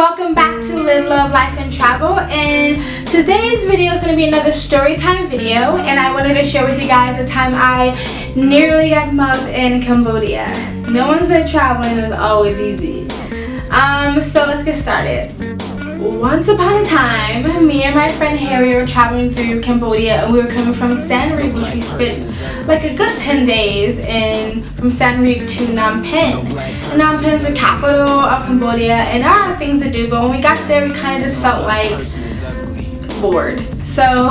welcome back to Live, Love, Life, and Travel. And today's video is going to be another story time video, and I wanted to share with you guys the time I nearly got mugged in Cambodia. No one said traveling is always easy. So let's get started. Once upon a time, me and my friend Harry were traveling through Cambodia, and we were coming from Siem Reap, which we spent like a good 10 days from Siem Reap to Phnom Penh. And Phnom Penh is the capital of Cambodia, and there are things to do, but when we got there, we kind of just felt like bored. So,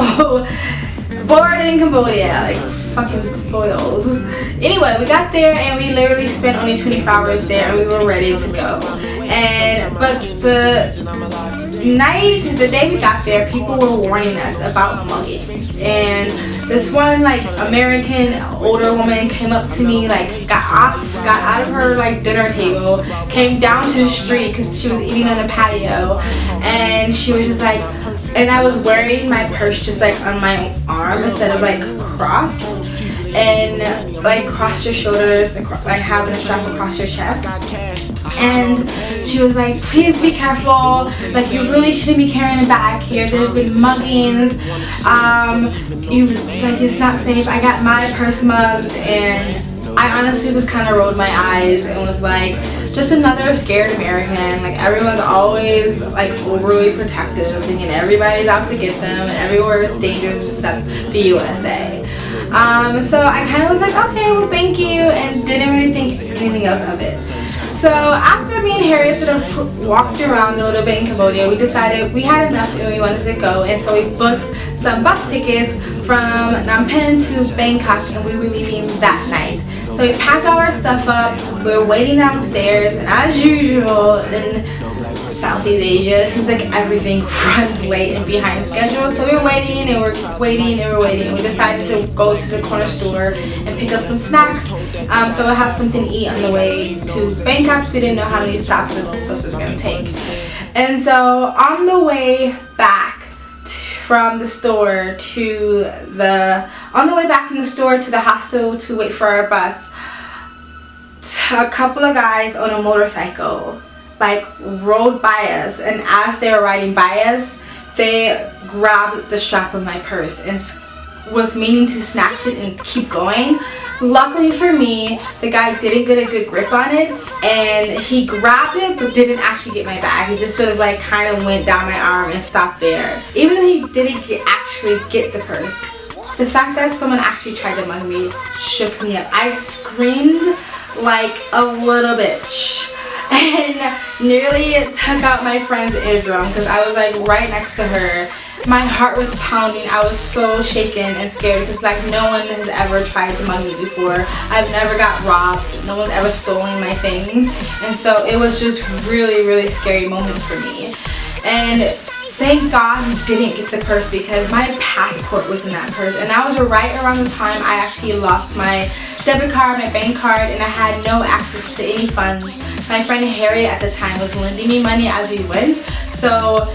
bored in Cambodia, like fucking spoiled. Anyway, we got there and we literally spent only 24 hours there, and we were ready to go. But the day we got there, people were warning us about muggings. And this one like American older woman came up to me, like got out of her like dinner table, came down to the street because she was eating on a patio, and she was just like, and I was wearing my purse just like on my arm instead of like cross, and like cross your shoulders, like having a strap across your chest. And she was like, please be careful, like you really shouldn't be carrying a bag here, there's been muggings, it's not safe. I got my purse mugged, and I honestly just kind of rolled my eyes and was like, just another scared American. Like everyone's always like overly protective, thinking everybody's out to get them and everywhere is dangerous except the USA. So I kind of was like, okay, well thank you, and didn't really think anything else of it. So after me and Harry sort of walked around a little bit in Cambodia, we decided we had enough and we wanted to go, and so we booked some bus tickets from Phnom Penh to Bangkok, and we were leaving that night. So we packed all our stuff up, we were waiting downstairs, and as usual in Southeast Asia, it seems like everything runs late and behind schedule. So we were waiting and we're waiting and we're waiting, and we decided to go to the corner store and pick up some snacks, so we'll have something to eat on the way to Bangkok, because we didn't know how many stops that this bus was going to take. And so on the way back from the store to the hostel to wait for our bus, a couple of guys on a motorcycle like rode by us, and as they were riding by us, they grabbed the strap of my purse and was meaning to snatch it and keep going. Luckily for me, the guy didn't get a good grip on it, and he grabbed it but didn't actually get my bag. He just sort of like kind of went down my arm and stopped there. Even though he didn't actually get the purse, the fact that someone actually tried to mug me shook me up. I screamed like a little bitch and nearly took out my friend's eardrum because I was like right next to her. My heart was pounding. I was so shaken and scared because like no one has ever tried to mug me before. I've never got robbed. No one's ever stolen my things, and so it was just really scary moment for me. And thank God he didn't get the purse, because my passport was in that purse, and that was right around the time I actually lost my debit card, my bank card, and I had no access to any funds. My friend Harry at the time was lending me money as we went, so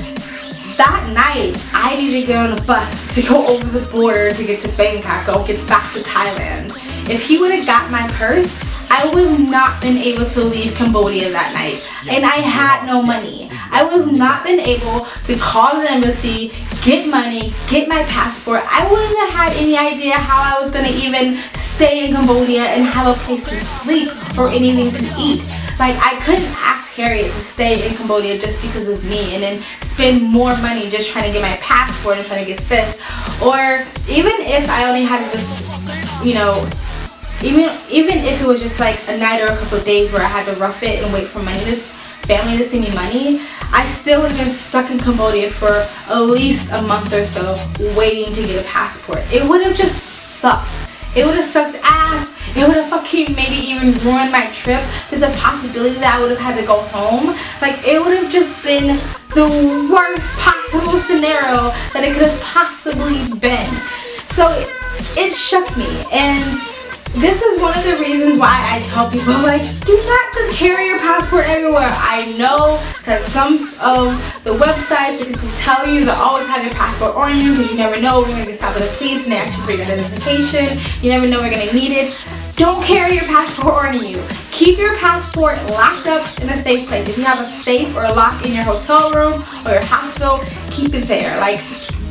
that night I needed to get on a bus to go over the border to get to Bangkok, go get back to Thailand. If he would have got my purse, I would have not been able to leave Cambodia that night, and I had no money. I would have not been able to call the embassy, get money, get my passport. I wouldn't have had any idea how I was going to even stay in Cambodia and have a place to sleep or anything to eat. Like, I couldn't ask Harriet to stay in Cambodia just because of me and then spend more money just trying to get my passport and trying to get this. Or even if I only had this, even if it was just like a night or a couple of days where I had to rough it and wait for family to send me money, I still would have been stuck in Cambodia for at least a month or so waiting to get a passport. It would have just sucked. It would have sucked ass. It would have fucking maybe even ruined my trip. There's a possibility that I would have had to go home. Like, it would have just been the worst possible scenario that it could have possibly been. So it shook me, and this is one of the reasons why I tell people, like, do not just carry your passport everywhere. I know that some of the websites or people tell you to always have your passport on you because you never know when you're going to get stopped by the police and they ask you for your identification. You never know we're going to need it. don't carry your passport on you. Keep your passport locked up in a safe place. If you have a safe or a lock in your hotel room or your hostel, keep it there. Like,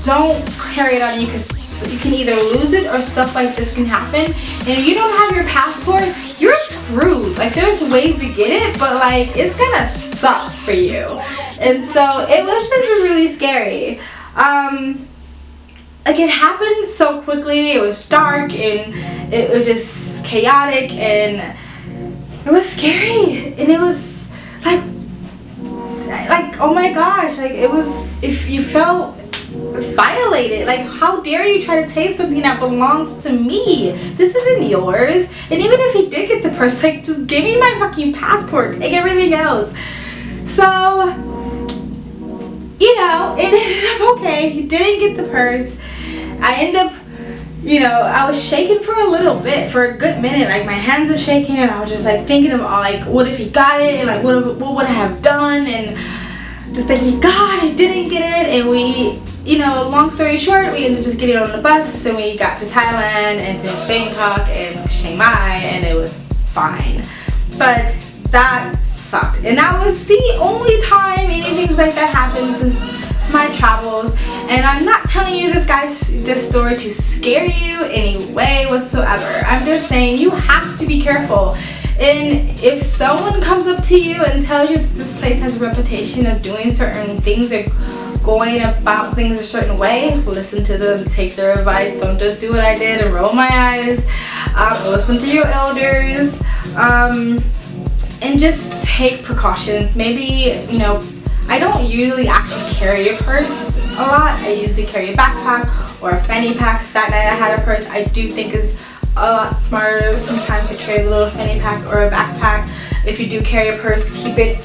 don't carry it on you because you can either lose it or stuff like this can happen. And if you don't have your passport, you're screwed. Like, there's ways to get it, but like, it's gonna suck for you. And so it was just really scary. Like, it happened so quickly. It was dark and it was just chaotic and it was scary. And it was like oh my gosh, like, it was, if you felt violated, like, how dare you try to take something that belongs to me? This isn't yours. And even if he did get the purse, like, just give me my fucking passport, take everything else. So, you know, it ended up okay. He didn't get the purse. I ended up, you know, I was shaking for a little bit, for a good minute. Like, my hands were shaking and I was just like thinking of all, like, what if he got it, and like what would I have done, and just thinking, God, I didn't get it. And we, you know, long story short, we ended up just getting on the bus and we got to Thailand and to Bangkok and Chiang Mai, and it was fine. But that sucked, and that was the only time anything like that happened since my travels. And I'm not telling you this story to scare you any way whatsoever. I'm just saying you have to be careful. And if someone comes up to you and tells you that this place has a reputation of doing certain things or going about things a certain way, listen to them, take their advice. Don't just do what I did and roll my eyes. Listen to your elders, and just take precautions. Maybe, you know, I don't usually actually carry a purse a lot. I usually carry a backpack or a fanny pack. That night I had a purse. I do think is a lot smarter sometimes to carry a little fanny pack or a backpack. If you do carry a purse, keep it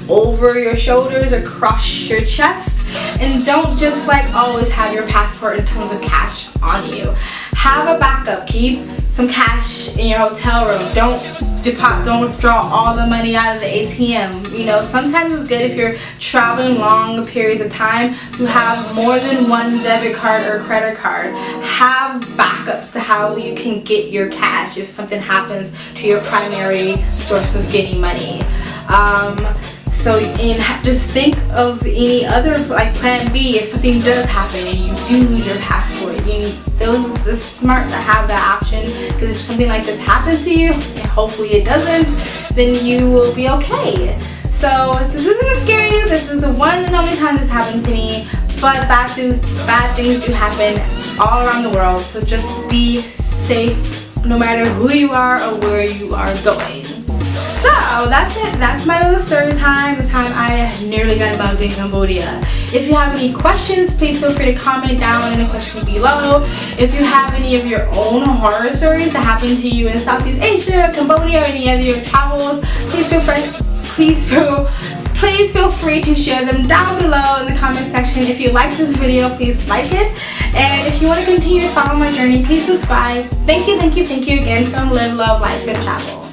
over your shoulders, across your chest, and don't just like always have your passport and tons of cash on you. Have a backup. Keep some cash in your hotel room. Don't withdraw all the money out of the ATM. You know, sometimes it's good if you're traveling long periods of time to have more than one debit card or credit card. Have backups to how you can get your cash if something happens to your primary source of getting money. So, and just think of any other, like, plan B if something does happen and you lose your passport. It's smart to have that option, because if something like this happens to you, and hopefully it doesn't, then you will be okay. So this isn't to scare you. This is the one and only time this happened to me. But bad things do happen all around the world. So just be safe no matter who you are or where you are going. So that's it. That's my little story time. The time I nearly got mugged in Cambodia. If you have any questions, please feel free to comment down in the question below. If you have any of your own horror stories that happened to you in Southeast Asia, Cambodia, or any of your travels, please feel free to share them down below in the comment section. If you like this video, please like it. And if you want to continue to follow my journey, please subscribe. Thank you again from Live, Love, Life, and Travel.